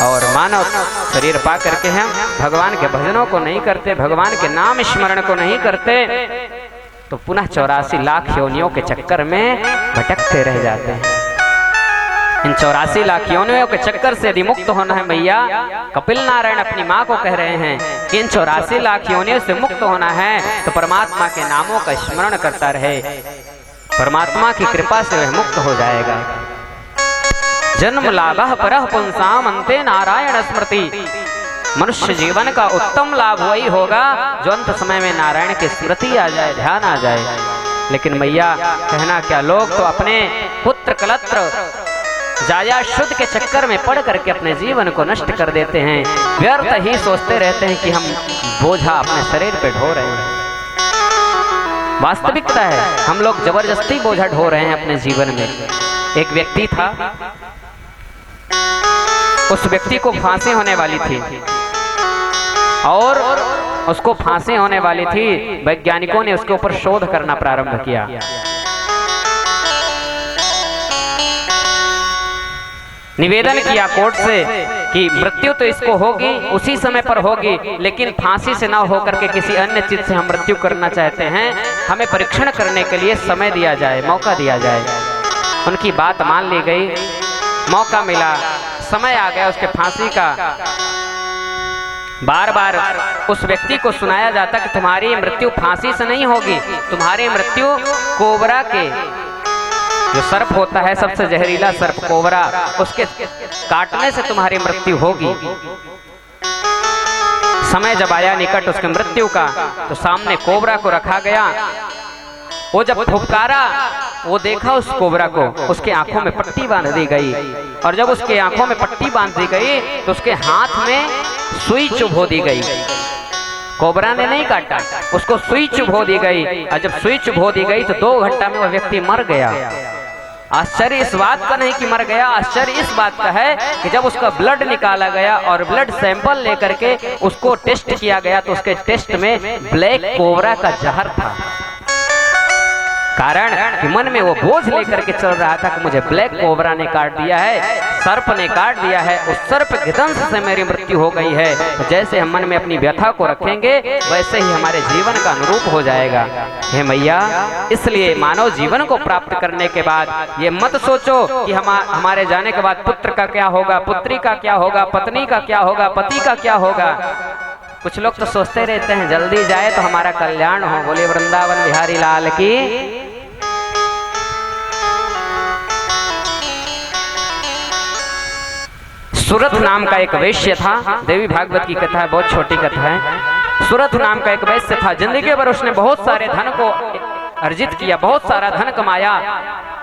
और मानव शरीर पा करके हम भगवान के भजनों को नहीं करते, भगवान के नाम स्मरण को नहीं करते, तो पुनः 84 लाख योनियों के चक्कर में भटकते रह जाते हैं। इन 84 लाख योनियों के चक्कर से यदि मुक्त होना है मैया, कपिल नारायण अपनी माँ को कह रहे हैं कि इन 84 लाख योनियों से मुक्त होना है तो परमात्मा के नामों का स्मरण करता रहे, परमात्मा की कृपा से वह मुक्त हो जाएगा। जन्म लाभः परः पुंसाम अन्ते नारायण स्मृति। मनुष्य जीवन का उत्तम लाभ वही होगा जो अंत समय में नारायण की स्मृति आ जाए, ध्यान आ जाए। लेकिन मैया कहना क्या, लोग तो अपने पुत्र कलत्र जाया शुद्ध के चक्कर में पड़ करके अपने जीवन को नष्ट कर देते हैं, व्यर्थ ही सोचते रहते हैं कि हम बोझा अपने शरीर पे ढो रहे हैं। वास्तविकता है हम लोग जबरदस्ती बोझा ढो रहे हैं अपने जीवन में। एक व्यक्ति था, उस व्यक्ति को फांसी होने वाली थी, और उसको फांसी होने वाली थी। वैज्ञानिकों ने उसके ऊपर शोध करना प्रारंभ किया। निवेदन किया कोर्ट से कि मृत्यु तो इसको होगी, उसी समय पर होगी, लेकिन फांसी से ना होकर के किसी अन्य चीज से हम मृत्यु करना चाहते हैं, हमें परीक्षण करने के लिए समय दिया जाए, मौका दिया जाए। उनकी बात मान ली गई, मौका मिला, समय आ गया उसके फांसी का। बार बार उस व्यक्ति को सुनाया जाता कि तुम्हारी मृत्यु फांसी से नहीं होगी, तुम्हारी मृत्यु कोबरा के, जो सर्प होता है सबसे जहरीला सर्प कोबरा, उसके काटने से तुम्हारी मृत्यु होगी। समय जब आया निकट उसके मृत्यु का, तो सामने कोबरा को रखा गया। वो जब फुफकारा, वो देखा उस कोबरा को, उसके आंखों में पट्टी बांध दी गई, और जब उसके आंखों में पट्टी बांध दी गई तो उसके हाथ में सुई चुभो दी गई। कोबरा ने नहीं काटा, उसको सुई चुभो दी गई, और जब सुई चुभो दी गई तो 2 घंटा में वह व्यक्ति मर गया। आश्चर्य इस बात का नहीं कि मर गया, आश्चर्य इस बात का है कि जब उसका ब्लड निकाला गया और ब्लड सैंपल लेकर के उसको टेस्ट किया गया तो उसके टेस्ट में ब्लैक कोबरा का जहर था। कारण कि मन में वो बोझ लेकर के चल रहा था कि मुझे ब्लैक कोबरा ने काट दिया है, सर्प ने काट दिया है, उस सर्प के दंश से मेरी मृत्यु हो गई है। तो जैसे हम मन में अपनी व्यथा को रखेंगे वैसे ही हमारे जीवन का अनुरूप हो जाएगा। हे मैया, इसलिए मानव जीवन को प्राप्त करने के बाद ये मत सोचो कि हमारे जाने के बाद पुत्र का क्या होगा, पुत्री का क्या होगा, पत्नी का क्या होगा, पति का क्या होगा। कुछ लोग तो सोचते रहते हैं जल्दी जाए तो हमारा कल्याण हो। बोले वृंदावन बिहारी लाल की। सूरत नाम का एक वैश्य था, देवी भागवत की कथा है, बहुत छोटी कथा है। सूरत नाम का एक वैश्य था, जिंदगी भर उसने बहुत सारे धन को अर्जित किया, बहुत सारा धन कमाया।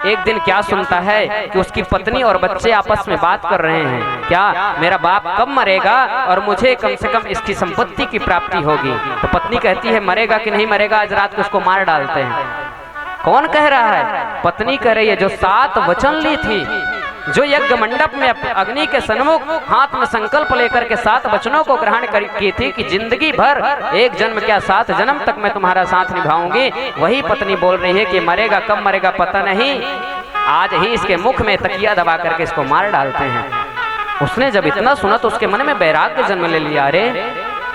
एक दिन क्या सुनता है कि उसकी पत्नी और बच्चे आपस में बात कर रहे हैं, क्या मेरा बाप कब मरेगा और मुझे कम से कम इसकी संपत्ति की प्राप्ति होगी। तो पत्नी कहती है मरेगा कि नहीं मरेगा, आज रात को उसको मार डालते हैं। कौन कह रहा है? पत्नी कह रही है, जो 7 वचन ली थी, जो यज्ञ मंडप में अग्नि के सन्मुख हाथ में संकल्प लेकर के 7 वचनों को ग्रहण की थी कि जिंदगी भर, एक जन्म क्या 7 जन्म तक मैं तुम्हारा साथ निभाऊंगी, वही पत्नी बोल रही है कि मरेगा, कब मरेगा पता नहीं, आज ही इसके मुख में तकिया दबा करके इसको मार डालते हैं। उसने जब इतना सुना तो उसके मन में वैराग्य जन्म ले लिया। अरे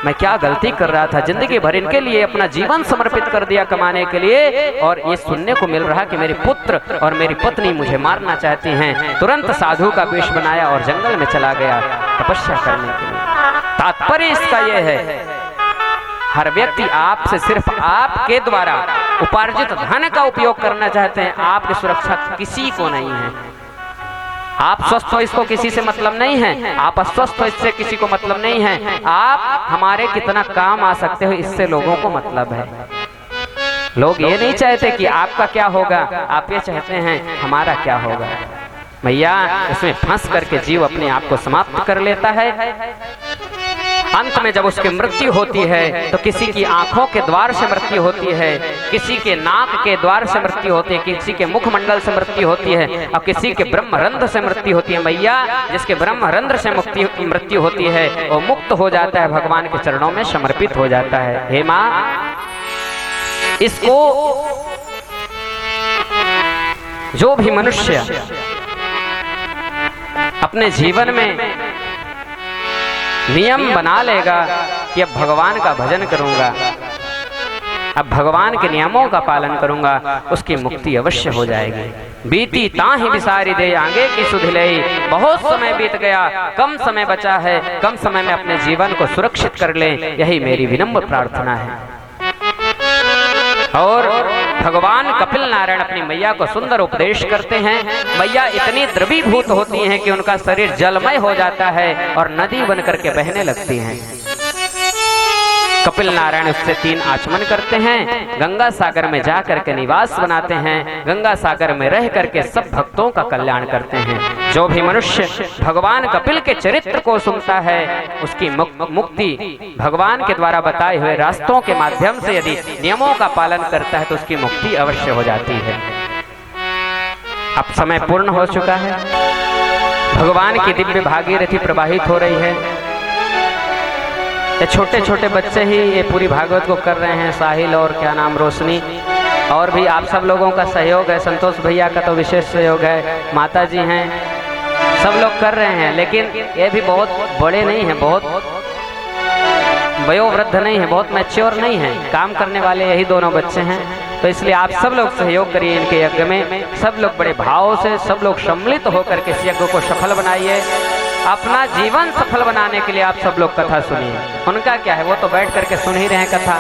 मैं क्या गलती कर रहा था, जिंदगी भर इनके लिए अपना जीवन समर्पित कर दिया कमाने के लिए, और ये सुनने को मिल रहा कि मेरे पुत्र और मेरी पत्नी मुझे मारना चाहती हैं। तुरंत साधु का वेश बनाया और जंगल में चला गया तपस्या करने के लिए। तात्पर्य इसका यह है, हर व्यक्ति आपसे सिर्फ आपके द्वारा उपार्जित धन का उपयोग करना चाहते हैं, आपकी सुरक्षा किसी को नहीं है। आप स्वस्थ हो इसको किसी से मतलब नहीं है, आप अस्वस्थ हो इससे किसी को मतलब नहीं है, आप हमारे कितना काम आ सकते हो इससे लोगों को मतलब है। लोग ये नहीं चाहते कि आपका क्या होगा, आप ये चाहते हैं हमारा क्या होगा। भैया इसमें फंस करके जीव अपने आप को समाप्त कर लेता है। अंत में जब उसकी मृत्यु होती है तो किसी की आंखों के द्वार से मृत्यु होती है, किसी के नाक के द्वार से मृत्यु होती है, किसी के मुखमंडल से मृत्यु होती है, और किसी के ब्रह्मरंध्र से मृत्यु होती है। भैया जिसके ब्रह्मरंध्र से मृत्यु होती है वो मुक्त हो जाता है, भगवान के चरणों में समर्पित हो जाता है। हे माँ, इसको जो भी मनुष्य अपने जीवन में नियम बना लेगा कि अब भगवान का भजन करूंगा, अब भगवान के नियमों का पालन करूंगा, उसकी मुक्ति अवश्य हो जाएगी। बीती ताहि बिसारी दे आगे की सुध लई, बहुत समय बीत गया, कम समय बचा है, कम समय में अपने जीवन को सुरक्षित कर ले, यही मेरी विनम्र प्रार्थना है। और भगवान कपिल नारायण अपनी मैया को सुंदर उपदेश करते हैं। मैया इतनी द्रवीभूत होती हैं कि उनका शरीर जलमय हो जाता है और नदी बन करके बहने लगती हैं। कपिल नारायण उससे 3 आचमन करते हैं, गंगा सागर में जा करके निवास बनाते हैं, गंगा सागर में रह करके सब भक्तों का कल्याण करते हैं। जो भी मनुष्य भगवान कपिल के चरित्र को सुनता है उसकी मुक्ति भगवान के द्वारा बताए हुए रास्तों के माध्यम से यदि नियमों का पालन करता है तो उसकी मुक्ति अवश्य हो जाती है। अब समय पूर्ण हो चुका है, भगवान की दिव्य भागीरथी प्रवाहित हो रही है। ये छोटे छोटे बच्चे ही ये पूरी भागवत को कर रहे हैं, साहिल और क्या नाम रोशनी, और भी आप सब लोगों का सहयोग है, संतोष भैया का तो विशेष सहयोग है, माता जी हैं, सब लोग कर रहे हैं। लेकिन ये भी बहुत बड़े नहीं हैं, बहुत वयोवृद्ध नहीं है, बहुत मैच्योर नहीं है, काम करने वाले यही दोनों बच्चे हैं। तो इसलिए आप सब लोग सहयोग करिए इनके यज्ञ में, सब लोग बड़े भाव से सब लोग सम्मिलित होकर के इस यज्ञ को सफल बनाइए। अपना जीवन सफल बनाने के लिए आप सब लोग कथा सुनिए। उनका क्या है, वो तो बैठ करके सुन ही रहे हैं कथा।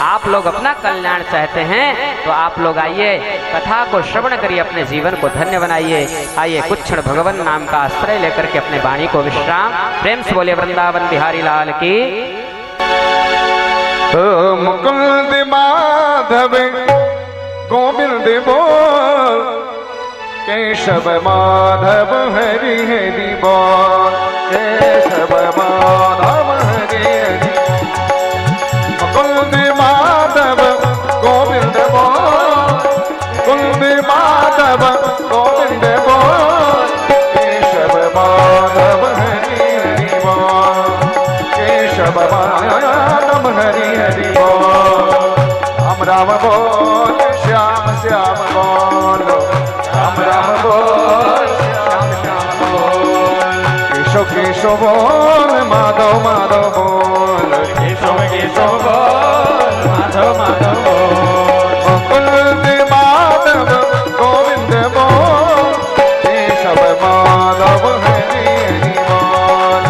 आप लोग अपना कल्याण चाहते हैं तो आप लोग आइए, कथा को श्रवण करिए, अपने जीवन को धन्य बनाइए। आइए कुछ क्षण भगवान नाम का आश्रय लेकर के अपने वाणी को विश्राम। प्रेम से बोले वृंदावन बिहारी लाल की। मुकुंद माधव गोविंद बोल, केशव माधव हरि हरि बोल, केशव माधव हरि हरि। मुकुंद माधव गोविंद बोल, कुंद माधव गोविंद बोल, केशव माधव हरि हरि बोल, केशव माधव हरि हरि बोल। राम राम बोल, श्याम श्याम बोल, राम राम बोल, श्याम श्याम बोल। केशव केशव बोल, माधव माधव बोल, केशव केशव बोल, माधव माधव बोल। मुकुंद माधव गोविंद बोल, केशव माधव हरि हरि बोल,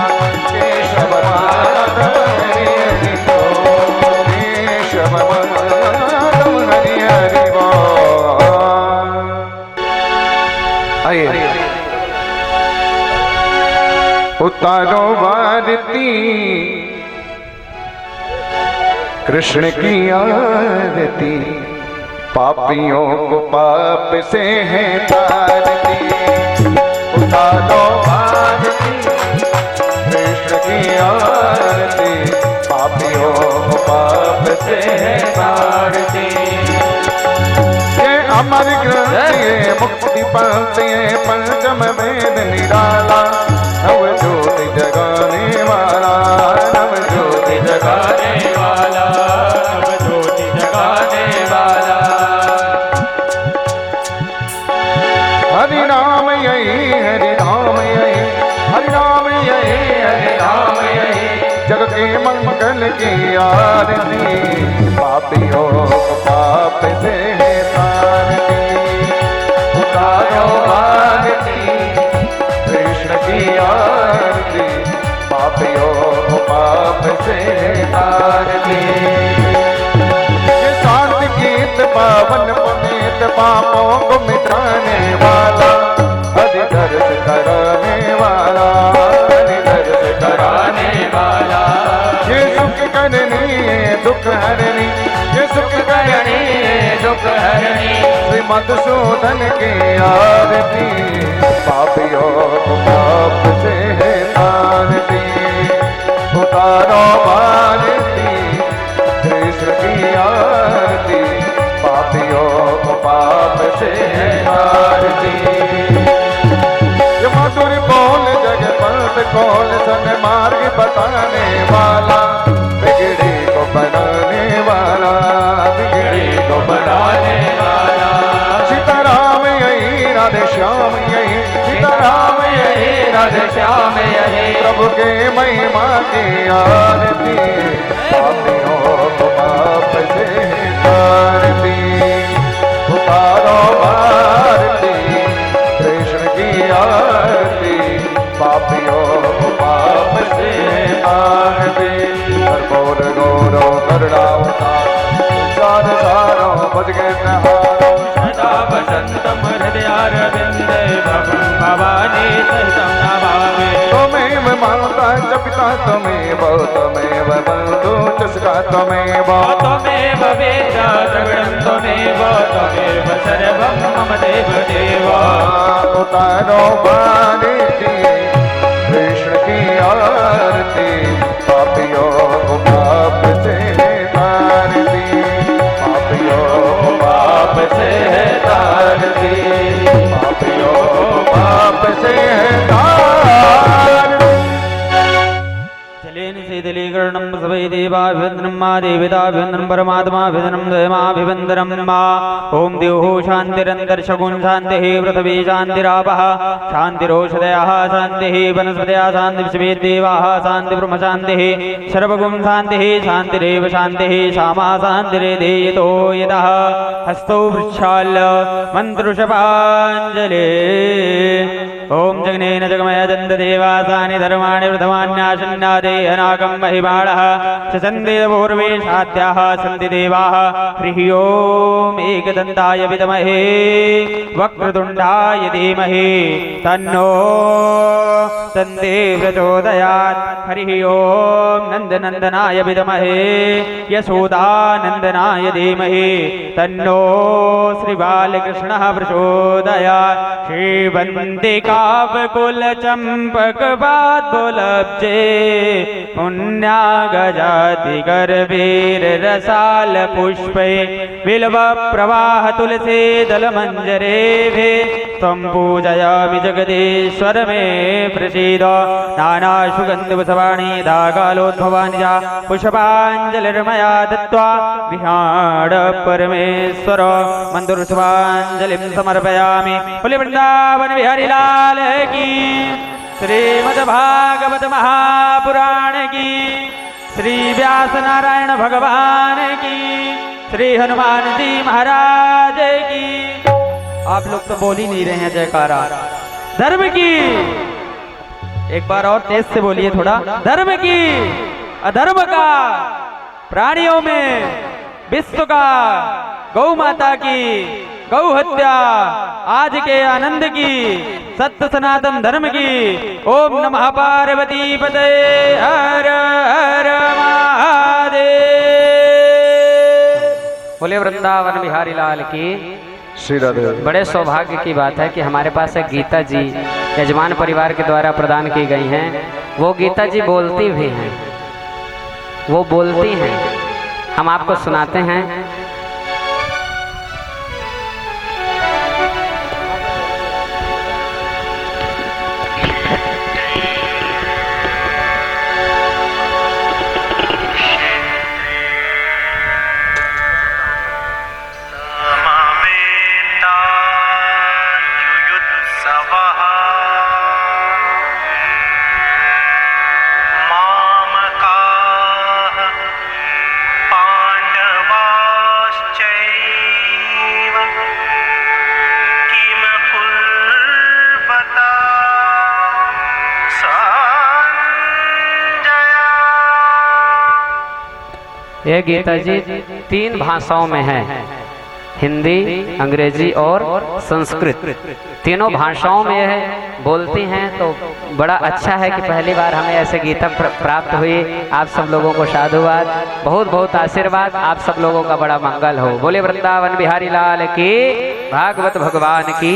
केशव माधव हरि हरि बोल, केशव माधव हरि हरि बोल। आइए उतारो वारती कृष्ण की आरती, पापियों को पाप से है तारती। उतारो वारती कृष्ण की आरती, पापियों को पाप से है तारती। ये अमर ग्रंथ ये मुक्ति पंथ ये पंचम वेद निराला, नव ज्योति जगाने वाला, नव ज्योति जगाने वाला, नव ज्योति जगाने वाला। हरि नाम यही, हरि नाम यही, हरि नाम यही, हरि नाम यही, जग के मंगल की आरती, पापियों को पाप से तारती। उतारो आरती कृष्ण की आरती, पापियों को पाप से तारती। ये शांति गीत पावन पुनीत, पापों को मिटाने वाला, हरि दर्श कराने वाला, हरि दर्श कराने वाला। ये सुख करनी दुख हरनी, ये सुख करनी दुख हरनी, श्री मधुसूदन की आरती, पापियों को पाप से तारती। उतारो आरती कृष्ण की आरती, पापियों को पाप से तारती। ये मधुर बोल जग पंथ खोल, सन मार्ग बताने वाला, बिगड़ी को बनाने वाला, बिगड़ी को बनाने वाला। सीताराम यही राधे श्याम यही, सीताराम यही राधे श्याम यही, प्रभु के महिमा की आरती, पापियों को पाप से तारती। उतारो आरती कृष्ण की आरती, पापियों को पाप से तारती। कर्पूर गौरव करुणावतार, सार सारो भज गए नहारो, सदा वसंतम हृदयारविंदे, भवं भवानी सहितं नमामि। त्वमेव माता च पिता त्वमेव, त्वमेव बन्धु च सखा त्वमेव, त्वमेव वेदा द्रविणं त्वमेव, त्वमेव सर्वं मम देवदेव। उतारो आरती कृष्ण की आरती, पापियों को पाप से तारती, पापियों को पाप से तारती, पापियों को पाप से तारती। जलेन शीतलीकरणं सवै देवाभिवन्दनं मा देवताभिवन्दनं परमात्माभिवन्दनं द्वयमाभिवन्दनं मा। ॐ द्योः शान्तिरन्तरिक्षगुं शान्तिः, पृथिवी शान्तिरापः शान्तिरोषधयः, शान्तिः वनस्पतयः, शान्तिविश्वे देवाः, शान्तिब्रह्म शान्तिः, सर्वगुं शान्तिः, शान्तिरेव शान्तिः, श्यामा शान्तिरेधेयतो यतः हस्तौ वृक्षाल्य मन्त्रुषपाञ्जले। ॐ जगनेन जगमय दन्तदेवासानि धर्माणि प्रथमान्याशन्नादे अनागं महिमाणः, सचन्दे पूर्वे साध्याः सन्ति देवाः। हरिः ॐ एकदन्ताय विद्महे वक्रतुण्डाय धीमहि, तन्नो दन्ते प्रचोदयात्। हरिः ॐ नन्दनन्दनाय विद्महे यशोदानन्दनाय धीमहि, तन्नो श्रीबालकृष्णः प्रचोदयात्। श्रीवन्दिकावकुल चम्पकवाद्बुलब्जे, पुण्या गजाति गर्भीर रसाल पुष्पे, बिल्व प्रवाह तुलसी दल मंजरेभे, त्वं पूजयामि जगदीश्वर मे प्रसीद। नाना सुगन्ध पुष्पाणि दागालोद्भवानि च, पुष्पाञ्जलिर्मया दत्त्वा विहाड परमेश्वर, मन्दुरपुष्पाञ्जलिं समर्पयामि। बोले वृंदावन बिहारी लाल की, श्रीमद्भागवत महापुराण की, श्री व्यास नारायण भगवान की, श्री हनुमान जी महाराज की। आप लोग तो बोल ही नहीं रहे हैं जयकारा। धर्म की, एक बार और तेज से बोलिए थोड़ा। धर्म की, अधर्म का, प्राणियों में विश्व का, गौ माता की, गौ हत्या आज के आनंद की, सत्य सनातन धर्म की। ओम नमः पार्वती पते, हर हर महादेव। बोले वृंदावन बिहारी लाल की। श्री राधे। बड़े सौभाग्य की बात है कि हमारे पास एक गीता जी यजमान परिवार के द्वारा प्रदान की गई हैं। वो गीता जी बोलती भी हैं, वो बोलती हैं, हम आपको सुनाते हैं। मामका ये गीता जी 3 भाषाओं में है, हिंदी, अंग्रेजी और संस्कृत। तीनों भाषाओं में यह बोलती हैं, तो बड़ा अच्छा है कि पहली बार हमें ऐसे गीता प्राप्त हुई। आप सब लोगों को साधुवाद, बहुत बहुत आशीर्वाद, आप सब लोगों का बड़ा मंगल हो। बोले वृंदावन बिहारी लाल की, भागवत भगवान की।